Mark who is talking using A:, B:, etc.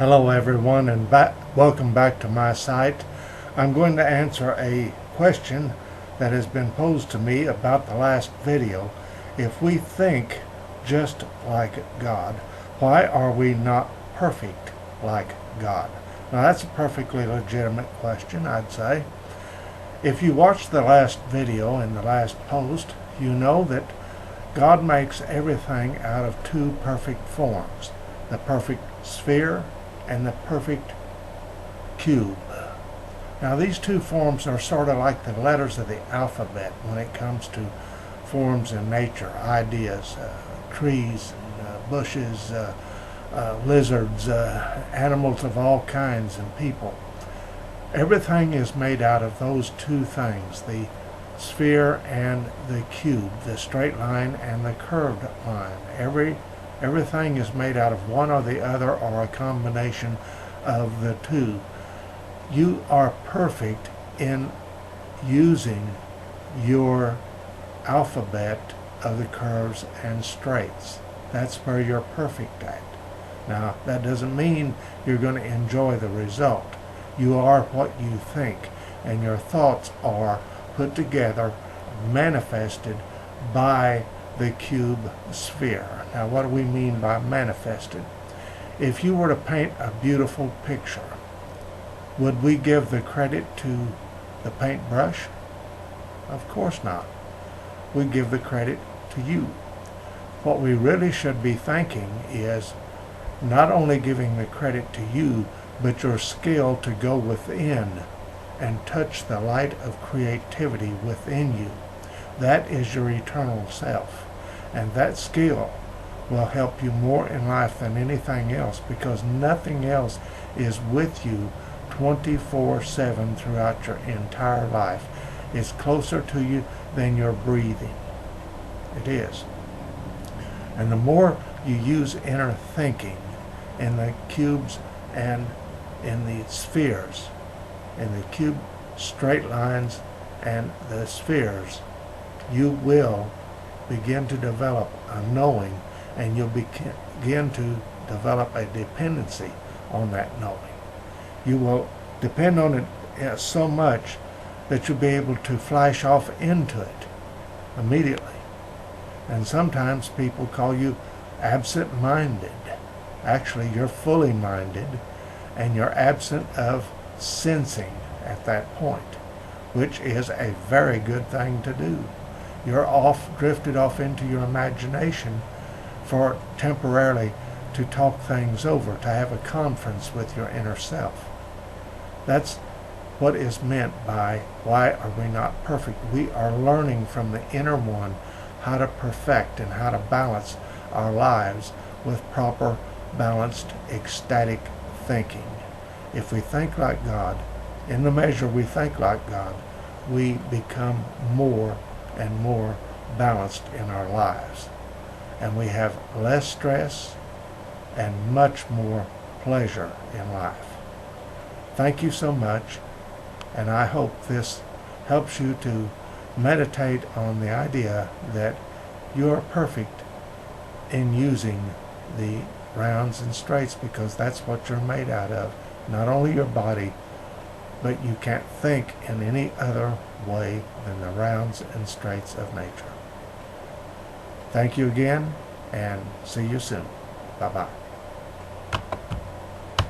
A: Hello everyone, and welcome back to my site. I'm going to answer a question that has been posed to me about the last video. If we think just like God, why are we not perfect like God? Now that's a perfectly legitimate question, I'd say. If you watched the last video in the last post, you know that God makes everything out of two perfect forms: the perfect sphere and the perfect cube. Now these two forms are sort of like the letters of the alphabet when it comes to forms in nature, ideas, trees, bushes, lizards, animals of all kinds, and people. Everything is made out of those two things, the sphere and the cube, the straight line and the curved line. Everything is made out of one or the other, or a combination of the two. You are perfect in using your alphabet of the curves and straights. That's where you're perfect at. Now, that doesn't mean you're going to enjoy the result. You are what you think, and your thoughts are put together, manifested by the cube sphere. Now, what do we mean by manifested? If you were to paint a beautiful picture, would we give the credit to the paintbrush? Of course not. We give the credit to you. What we really should be thanking is not only giving the credit to you, but your skill to go within and touch the light of creativity within you. That is your eternal self. And that skill will help you more in life than anything else, because nothing else is with you 24/7 throughout your entire life. It's closer to you than your breathing. It is. And the more you use inner thinking in the cubes and in the spheres, in the cube straight lines and the spheres, you will begin to develop a knowing, and you'll begin to develop a dependency on that knowing. You will depend on it so much that you'll be able to flash off into it immediately. And sometimes people call you absent-minded. Actually, you're fully minded, and you're absent of sensing at that point, which is a very good thing to do. You're drifted off into your imagination for temporarily to talk things over, to have a conference with your inner self. That's what is meant by why are we not perfect. We are learning from the inner one how to perfect and how to balance our lives with proper, balanced, ecstatic thinking. If we think like God, in the measure we think like God, we become more and more balanced in our lives. And we have less stress and much more pleasure in life. Thank you so much, and I hope this helps you to meditate on the idea that you are perfect in using the rounds and straights, because that's what you're made out of. Not only your body, but you can't think in any other way than the rounds and straights of nature. Thank you again, and see you soon. Bye-bye.